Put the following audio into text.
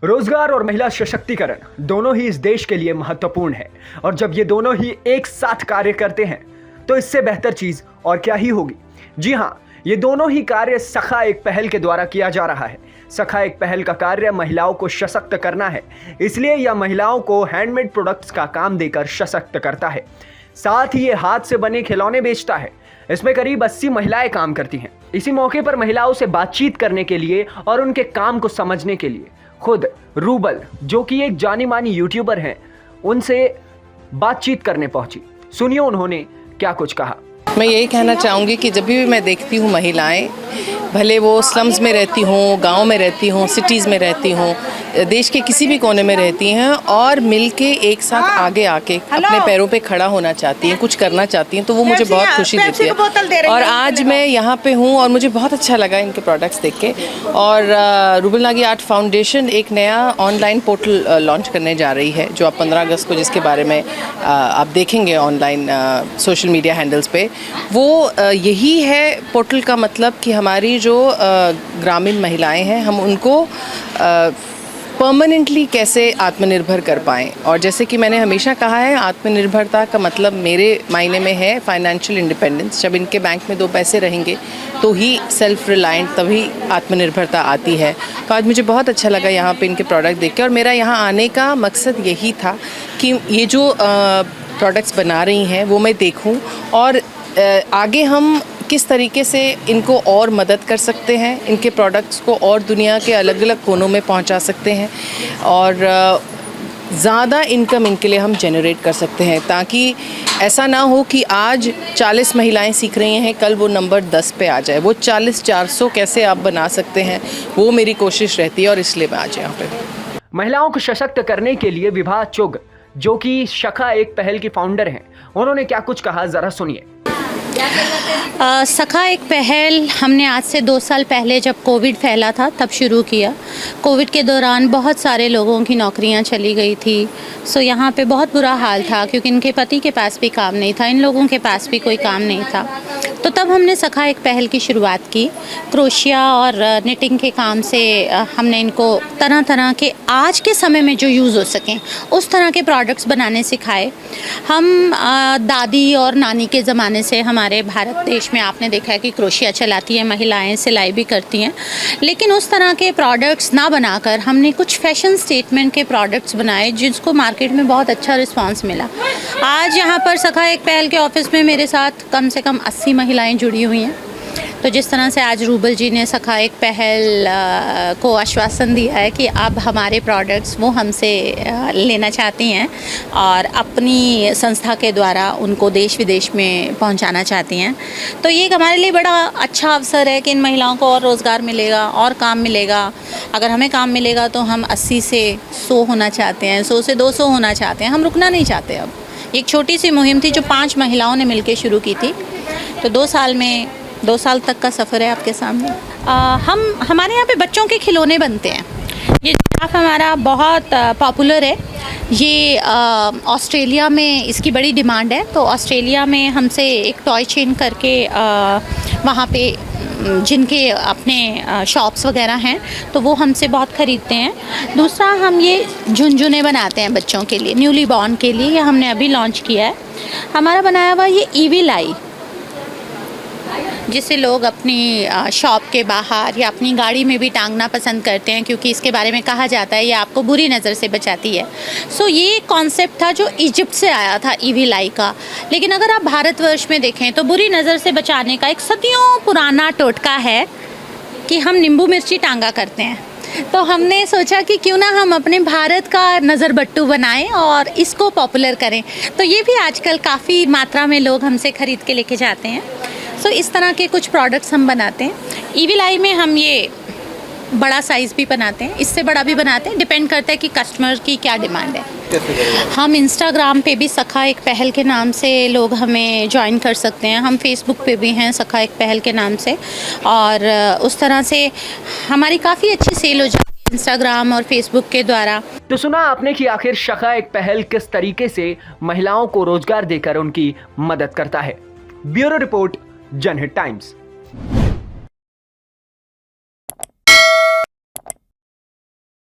रोजगार और महिला सशक्तिकरण दोनों ही इस देश के लिए महत्वपूर्ण है और जब ये दोनों ही एक साथ कार्य करते हैं तो इससे बेहतर चीज और क्या ही होगी। जी हाँ, ये दोनों ही कार्य सखा एक पहल के द्वारा किया जा रहा है। सखा एक पहल का कार्य महिलाओं को सशक्त करना है, इसलिए यह महिलाओं को हैंडमेड प्रोडक्ट्स का काम देकर सशक्त करता है। साथ ही ये हाथ से बने खिलौने बेचता है। इसमें करीब 80 महिलाएं काम करती हैं। इसी मौके पर महिलाओं से बातचीत करने के लिए और उनके काम को समझने के लिए खुद रूबल, जो कि एक जानी मानी यूट्यूबर हैं, उनसे बातचीत करने पहुंची। सुनिए उन्होंने क्या कुछ कहा। मैं यही कहना चाहूँगी कि जब भी मैं देखती हूँ महिलाएं, भले वो स्लम्स में रहती हों, गांव में रहती हों, सिटीज़ में रहती हों, देश के किसी भी कोने में रहती हैं और मिलके एक साथ आगे आके अपने पैरों पे खड़ा होना चाहती हैं, कुछ करना चाहती हैं, तो वो मुझे बहुत खुशी देती है। और आज मैं यहाँ पे हूँ और मुझे बहुत अच्छा लगा इनके प्रोडक्ट्स देख के। और रूबल नागी आर्ट फाउंडेशन एक नया ऑनलाइन पोर्टल लॉन्च करने जा रही है, जो आप 15 अगस्त को, जिसके बारे में आप देखेंगे ऑनलाइन सोशल मीडिया हैंडल्स पे। वो यही है पोर्टल का मतलब कि हमारी जो ग्रामीण महिलाएं हैं, हम उनको परमानेंटली कैसे आत्मनिर्भर कर पाएँ। और जैसे कि मैंने हमेशा कहा है, आत्मनिर्भरता का मतलब मेरे मायने में है फाइनेंशियल इंडिपेंडेंस। जब इनके बैंक में 2 पैसे रहेंगे तो ही सेल्फ रिलायंट, तभी आत्मनिर्भरता आती है। तो आज मुझे बहुत अच्छा लगा यहाँ पे इनके प्रोडक्ट देख के, और मेरा यहाँ आने का मकसद यही था कि ये जो प्रोडक्ट्स बना रही हैं वो मैं देखूँ और आगे हम किस तरीके से इनको और मदद कर सकते हैं, इनके प्रोडक्ट्स को और दुनिया के अलग अलग कोनों में पहुंचा सकते हैं और ज़्यादा इनकम इनके लिए हम जनरेट कर सकते हैं, ताकि ऐसा ना हो कि आज 40 महिलाएं सीख रही हैं, कल वो नंबर 10 पे आ जाए। वो 40-400 कैसे आप बना सकते हैं, वो मेरी कोशिश रहती है और इसलिए मैं आज यहाँ पे। महिलाओं को सशक्त करने के लिए विभा चुग, जो कि सखा एक पहल की फाउंडर हैं, उन्होंने क्या कुछ कहा, जरा सुनिए। सखा एक पहल हमने आज से 2 साल पहले, जब कोविड फैला था, तब शुरू किया। कोविड के दौरान बहुत सारे लोगों की नौकरियां चली गई थी। सो यहाँ पे बहुत बुरा हाल था, क्योंकि इनके पति के पास भी काम नहीं था, इन लोगों के पास भी कोई काम नहीं था। तो तब हमने सखा एक पहल की शुरुआत की। क्रोशिया और निटिंग के काम से हमने इनको तरह तरह के आज के समय में जो यूज़ हो सकें उस तरह के प्रोडक्ट्स बनाने सिखाए। हम दादी और नानी के ज़माने से हमारे भारत देश में आपने देखा है कि क्रोशिया चलाती हैं महिलाएं, सिलाई भी करती हैं, लेकिन उस तरह के प्रोडक्ट्स ना बनाकर हमने कुछ फैशन स्टेटमेंट के प्रोडक्ट्स बनाए, जिसको मार्केट में बहुत अच्छा रिस्पांस मिला। आज यहाँ पर सखा एक पहल के ऑफिस में मेरे साथ कम से कम 80 महिलाएं जुड़ी हुई हैं। तो जिस तरह से आज रूबल जी ने सखा एक पहल को आश्वासन दिया है कि अब हमारे प्रोडक्ट्स वो हमसे लेना चाहती हैं और अपनी संस्था के द्वारा उनको देश विदेश में पहुंचाना चाहती हैं, तो ये हमारे लिए बड़ा अच्छा अवसर है कि इन महिलाओं को और रोज़गार मिलेगा और काम मिलेगा। अगर हमें काम मिलेगा तो हम 80 से 100 होना चाहते हैं, 100 से 200 होना चाहते हैं, हम रुकना नहीं चाहते। अब एक छोटी सी मुहिम थी जो 5 महिलाओं ने मिलकर शुरू की थी, तो 2 साल तक का सफ़र है आपके सामने। हमारे यहाँ पे बच्चों के खिलौने बनते हैं। ये जिराफ हमारा बहुत पॉपुलर है। ये ऑस्ट्रेलिया में इसकी बड़ी डिमांड है, तो ऑस्ट्रेलिया में हमसे एक टॉय चेन करके वहाँ पे जिनके अपने शॉप्स वगैरह हैं तो वो हमसे बहुत ख़रीदते हैं। दूसरा, हम ये झुनझुने बनाते हैं बच्चों के लिए, न्यूली बॉर्न के लिए। ये हमने अभी लॉन्च किया है। हमारा बनाया हुआ ये ईविल आई, जिसे लोग अपनी शॉप के बाहर या अपनी गाड़ी में भी टांगना पसंद करते हैं, क्योंकि इसके बारे में कहा जाता है ये आपको बुरी नज़र से बचाती है। सो ये कॉन्सेप्ट था जो इजिप्ट से आया था, ईविल आई का। लेकिन अगर आप भारतवर्ष में देखें तो बुरी नज़र से बचाने का एक सदियों पुराना टोटका है कि हम नींबू मिर्ची टांगा करते हैं। तो हमने सोचा कि क्यों ना हम अपने भारत का नज़र बट्टू बनाएं और इसको पॉपुलर करें। तो ये भी आजकल काफ़ी मात्रा में लोग हमसे ख़रीद के लेके जाते हैं। सो इस तरह के कुछ प्रोडक्ट्स हम बनाते हैं। ईविल आई में हम ये बड़ा साइज़ भी बनाते हैं, इससे बड़ा भी बनाते हैं, डिपेंड करता है कि कस्टमर की क्या डिमांड है। हम इंस्टाग्राम पे भी सखा एक पहल के नाम से लोग हमें ज्वाइन कर सकते हैं। हम फेसबुक पे भी हैं सखा एक पहल के नाम से, और उस तरह से हमारी काफ़ी अच्छी सेल हो जाती है इंस्टाग्राम और फेसबुक के द्वारा। तो सुना आपने कि आखिर सखा एक पहल किस तरीके से महिलाओं को रोजगार देकर उनकी मदद करता है। ब्यूरो रिपोर्ट, जनहित टाइम्स।